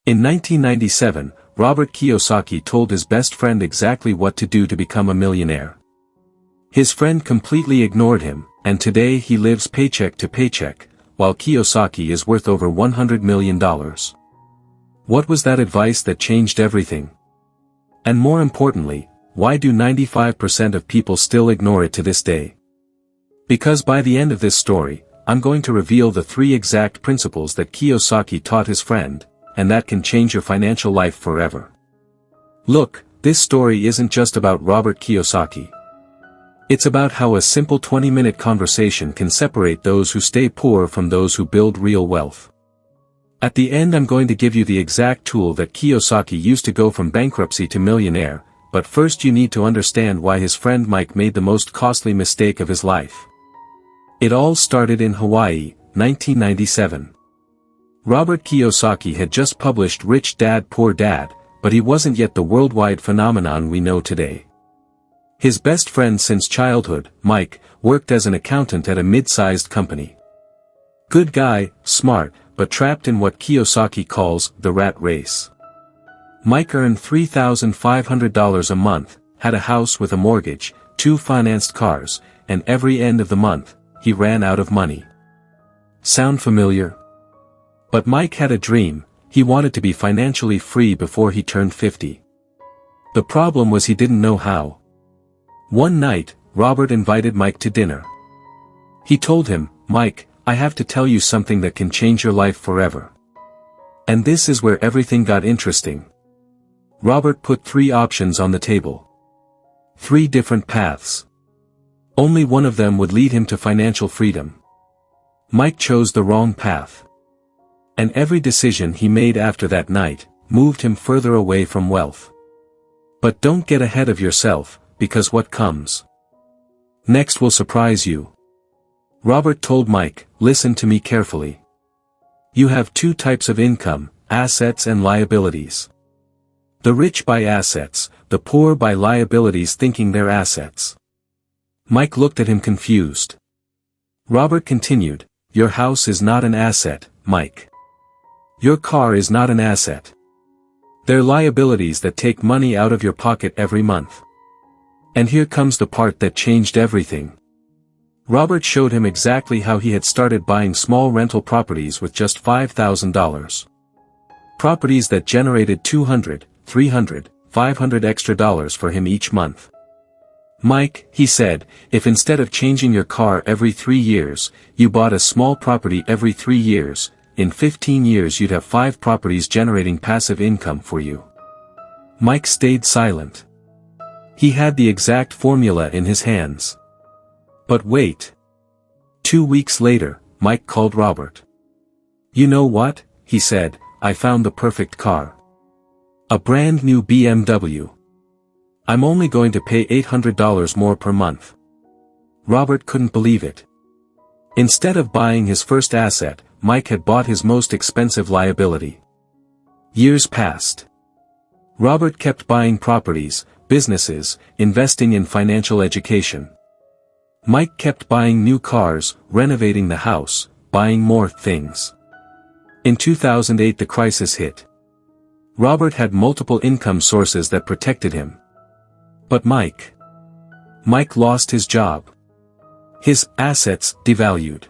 In 1997, Robert Kiyosaki told his best friend exactly what to do to become a millionaire. His friend completely ignored him, and today he lives paycheck to paycheck, while Kiyosaki is worth over $100 million. What was that advice that changed everything? And more importantly, why do 95% of people still ignore it to this day? Because by the end of this story, I'm going to reveal the 3 exact principles that Kiyosaki taught his friend, and that can change your financial life forever. Look, this story isn't just about Robert Kiyosaki. It's about how a simple 20-minute conversation can separate those who stay poor from those who build real wealth. At the end, I'm going to give you the exact tool that Kiyosaki used to go from bankruptcy to millionaire, but first you need to understand why his friend Mike made the most costly mistake of his life. It all started in Hawaii, 1997. Robert Kiyosaki had just published Rich Dad Poor Dad, but he wasn't yet the worldwide phenomenon we know today. His best friend since childhood, Mike, worked as an accountant at a mid-sized company. Good guy, smart, but trapped in what Kiyosaki calls the rat race. Mike earned $3,500 a month, had a house with a mortgage, 2 financed cars, and every end of the month, he ran out of money. Sound familiar? But Mike had a dream. He wanted to be financially free before he turned 50. The problem was he didn't know how. One night, Robert invited Mike to dinner. He told him, "Mike, I have to tell you something that can change your life forever." And this is where everything got interesting. Robert put 3 options on the table. 3 different paths. Only one of them would lead him to financial freedom. Mike chose the wrong path. And every decision he made after that night moved him further away from wealth. But don't get ahead of yourself, because what comes next will surprise you. Robert told Mike, "Listen to me carefully. You have 2 types of income, assets and liabilities. The rich buy assets, the poor buy liabilities thinking they're assets." Mike looked at him confused. Robert continued, "Your house is not an asset, Mike. Your car is not an asset. They're liabilities that take money out of your pocket every month." And here comes the part that changed everything. Robert showed him exactly how he had started buying small rental properties with just $5,000. Properties that generated $200, $300, $500 extra dollars for him each month. "Mike," he said, "if instead of changing your car every 3 years, you bought a small property every 3 years, in 15 years you'd have 5 properties generating passive income for you." Mike stayed silent. He had the exact formula in his hands. But wait. 2 weeks later, Mike called Robert. "You know what?" he said, "I found the perfect car. A brand new BMW. I'm only going to pay $800 more per month." Robert couldn't believe it. Instead of buying his first asset, Mike had bought his most expensive liability. Years passed. Robert kept buying properties, businesses, investing in financial education. Mike kept buying new cars, renovating the house, buying more things. In 2008 the crisis hit. Robert had multiple income sources that protected him. But Mike lost his job. His assets devalued.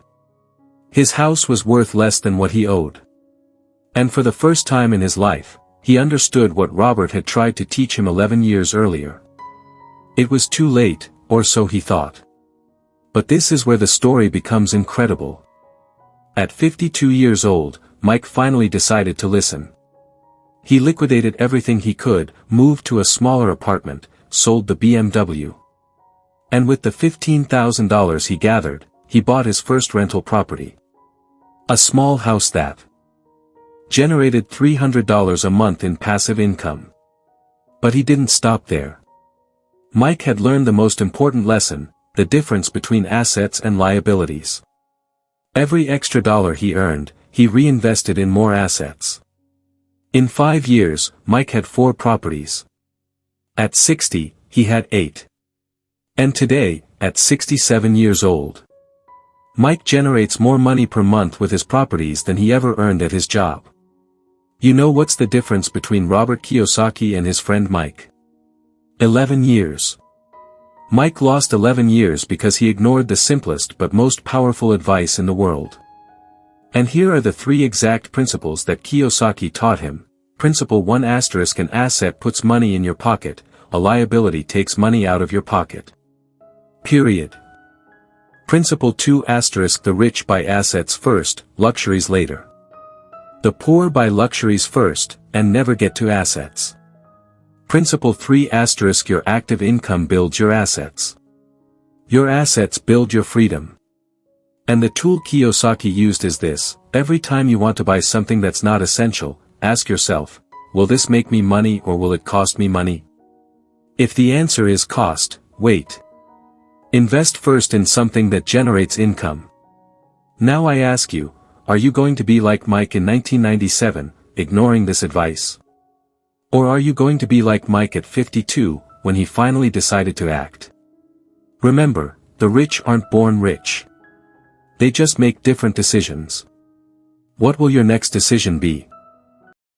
His house was worth less than what he owed. And for the first time in his life, he understood what Robert had tried to teach him 11 years earlier. It was too late, or so he thought. But this is where the story becomes incredible. At 52 years old, Mike finally decided to listen. He liquidated everything he could, moved to a smaller apartment, sold the BMW. And with the $15,000 he gathered, he bought his first rental property. A small house that generated $300 a month in passive income. But he didn't stop there. Mike had learned the most important lesson, the difference between assets and liabilities. Every extra dollar he earned, he reinvested in more assets. In 5 years, Mike had 4 properties. At 60, he had 8. And today, at 67 years old, Mike generates more money per month with his properties than he ever earned at his job. You know what's the difference between Robert Kiyosaki and his friend Mike? 11 years. Mike lost 11 years because he ignored the simplest but most powerful advice in the world. And here are the 3 exact principles that Kiyosaki taught him. Principle 1 ** An asset puts money in your pocket, a liability takes money out of your pocket. Period. Principle 2 * The rich buy assets first, luxuries later. The poor buy luxuries first, and never get to assets. Principle 3 * Your active income builds your assets. Your assets build your freedom. And the tool Kiyosaki used is this: every time you want to buy something that's not essential, ask yourself, will this make me money or will it cost me money? If the answer is cost, wait. Invest first in something that generates income. Now I ask you, are you going to be like Mike in 1997, ignoring this advice? Or are you going to be like Mike at 52, when he finally decided to act? Remember, the rich aren't born rich. They just make different decisions. What will your next decision be?